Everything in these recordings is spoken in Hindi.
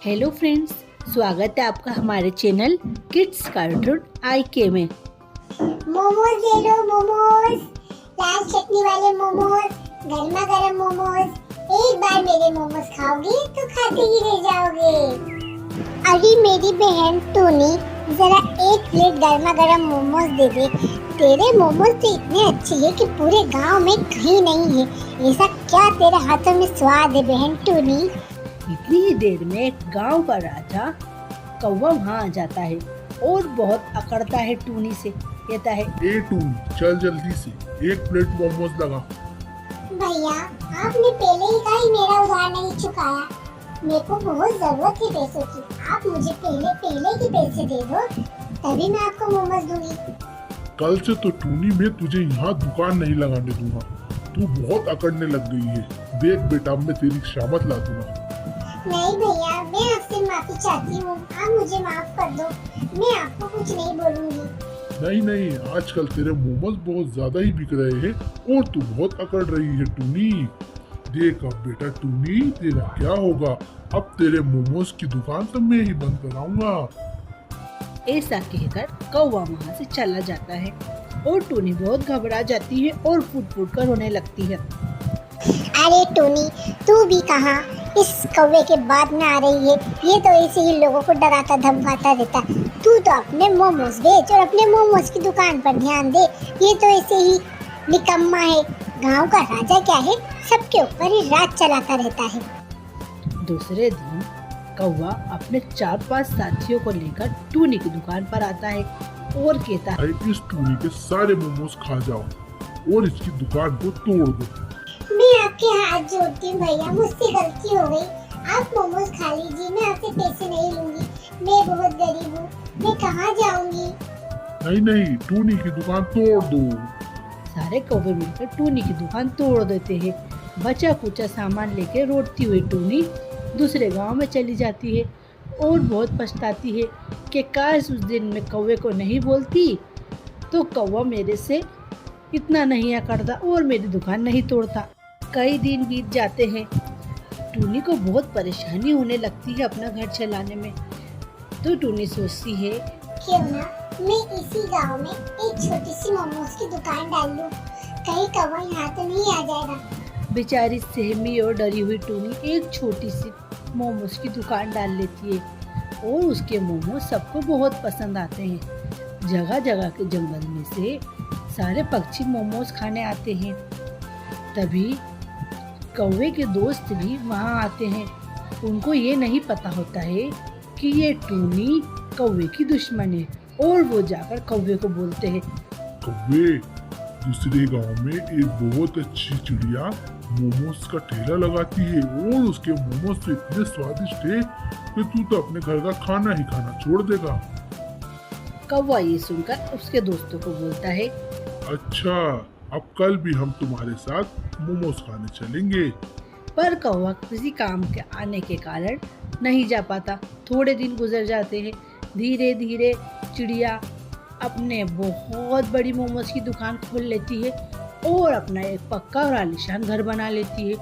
हेलो फ्रेंड्स, स्वागत है आपका हमारे चैनल किड्स कार्टून IK में। मोमोज ले लो मोमोज, लाल चटनी वाले मोमोज, गर्मा गर्म मोमोज। एक बार मेरे मोमोज खाओगे तो खाते ही रह जाओगे। अरे मेरी बहन टोनी, जरा एक प्लेट गर्मा गर्म मोमोज दे दे। तेरे मोमोज तो इतने अच्छे हैं कि पूरे गांव में कहीं नहीं है। ऐसा क्या तेरे हाथों में स्वाद है बहन टोनी? इतनी ही देर में एक गांव का राजा कौवा वहाँ आ जाता है और बहुत अकड़ता है टूनी से। कहता है, ए टूनी, चल जल्दी से एक प्लेट मोमोज लगा। भैया, आपने पहले ही कहा मेरा उधार नहीं चुकाया। मेरे को बहुत जरूरत है पैसों की। आप मुझे पहले के पैसे दे दो, तभी मैं आपको मोमोज दूंगी। कल से तो टूनी मैं तुझे यहाँ दुकान नहीं लगाने दूंगा। तू बहुत अकड़ने लग गई है। देख बेटा, मैं तेरी शामत ला दूंगा। नहीं भैया, मैं आपसे माफी चाहती हूँ। आप मुझे माफ कर दो। मैं आपको कुछ नहीं बोलूंगी। नहीं, आजकल तेरे मोमोज बहुत ज्यादा ही बिक रहे हैं और तू बहुत अकड़ रही है टूनी। देख अब बेटा टूनी, तेरा क्या होगा। अब तेरे मोमोज की दुकान तो मैं ही बंद कराऊंगा। ऐसा कहकर कौवा वहाँ से चला जाता है और टूनी बहुत घबरा जाती है और फूट फूट कर रोने लगती है। अरे टोनी, तू भी कहाँ इस कौवे के बाद में आ रही है? ये तो ऐसे ही लोगों को डराता धमकाता रहता। तू तो अपने मोमोज बेच और अपने मोमोज की दुकान पर ध्यान दे। ये तो ऐसे ही निकम्मा है। गांव का राजा क्या है, सबके ऊपर ही राज चलाता रहता है। दूसरे दिन कौवा अपने 4-5 साथियों को लेकर टूनी की दुकान पर आता है और कहता है, इस टूनी के सारे मोमोज खा जाओ और इसकी दुकान को तोड़ दो। मैं आपके हाथ जोड़ती हूँ भैया, मुझसे गलती हो गई। आप मोमोज खा लीजिए, मैं आपसे पैसे नहीं लूंगी। मैं बहुत गरीब हूँ, मैं कहाँ जाऊँगी? नहीं, टूनी की दुकान तोड़ दो। सारे कौवे मिलकर टूनी की दुकान तोड़ देते हैं। बचा कुचा सामान लेकर रोती हुई टूनी दूसरे गांव में चली जाती है और बहुत पछताती है कि काश उस दिन मैं कौवे को नहीं बोलती तो कौवा मेरे से इतना नहीं अकड़ता और मेरी दुकान नहीं तोड़ता। कई दिन बीत जाते हैं। टूनी को बहुत परेशानी होने लगती है अपना घर चलाने में। तो टूनी सोचती है, क्यों ना मैं इसी गांव में एक छोटी सी मोमोज की दुकान डाल लूं। कहीं कौवा यहाँ तो नहीं आ जाएगा। बेचारी सहमी और डरी हुई टूनी एक छोटी सी मोमोज की दुकान डाल लेती है और उसके मोमोज सबको बहुत पसंद आते हैं। जगह जगह के जंगल में से सारे पक्षी मोमोज खाने आते हैं। तभी कौवे के दोस्त भी वहाँ आते हैं। उनको ये नहीं पता होता है कि ये टूनी कौवे की दुश्मन है और वो जाकर कौवे को बोलते हैं, कौवे, दूसरे गांव में एक बहुत अच्छी चिड़िया मोमोज का ठेला लगाती है और उसके मोमोज तो इतने स्वादिष्ट है कि तू तो अपने घर का खाना ही खाना छोड़ देगा। कौवा ये सुनकर उसके दोस्तों को बोलता है, अच्छा, अब कल भी हम तुम्हारे साथ मोमोज खाने चलेंगे। पर कौवा किसी काम के आने के कारण नहीं जा पाता। थोड़े दिन गुजर जाते हैं। धीरे धीरे चिड़िया अपने बहुत बड़ी मोमोज की दुकान खोल लेती है और अपना एक पक्का और आलीशान घर बना लेती है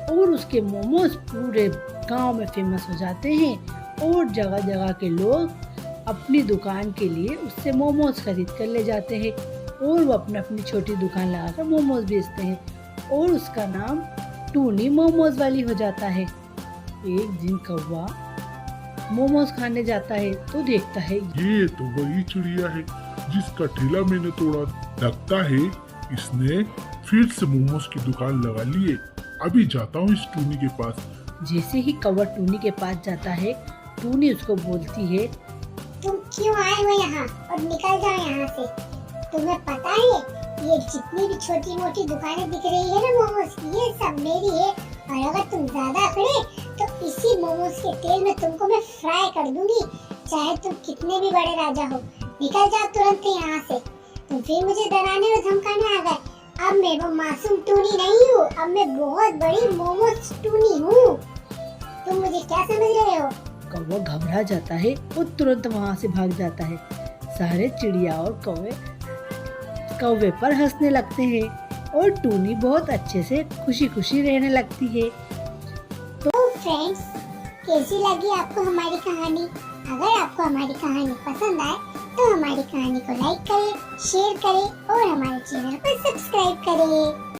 और उसके मोमोज पूरे गांव में फेमस हो जाते हैं और जगह जगह के लोग अपनी दुकान के लिए उससे मोमोज खरीद कर ले जाते हैं और वो अपनी छोटी दुकान लगाकर मोमोज बेचते हैं और उसका नाम टूनी मोमोज वाली हो जाता है। एक दिन कौवा मोमोज खाने जाता है तो देखता है, ये तो वही चिड़िया है जिसका ठेला मैंने तोड़ा। लगता है इसने फिर से मोमोज की दुकान लगा ली है। अभी जाता हूँ इस टूनी के पास। जैसे ही कौवा टूनी के पास जाता है, टूनी उसको बोलती है, तुम क्यों आए हो यहाँ और निकल जाओ यहाँ से। तुम्हें पता है ये जितनी भी छोटी मोटी दुकानें दिख रही है ना मोमोज की, ये सब मेरी है। और अगर तुम ज्यादा अकड़े तो इसी मोमोज के तेल में तुमको मैं फ्राई कर दूंगी, चाहे तुम कितने भी बड़े राजा हो। निकल जाओ तुरंत यहाँ से। तुम फिर मुझे डराने और धमकाने आ गए। अब मैं वो मासूम टूनी नहीं हूँ, अब मैं बहुत बड़ी मोमोज टूनी हूँ। तुम मुझे क्या समझ रहे हो? कौवा घबरा जाता है और तुरंत वहाँ से भाग जाता है। सारे चिड़िया और कौवे पर हंसने लगते हैं और टूनी बहुत अच्छे से खुशी खुशी रहने लगती है। तो फ्रेंड्स, कैसी लगी आपको हमारी कहानी? अगर आपको हमारी कहानी पसंद आए तो हमारी कहानी को लाइक करें, शेयर करें और हमारे चैनल को सब्सक्राइब करें।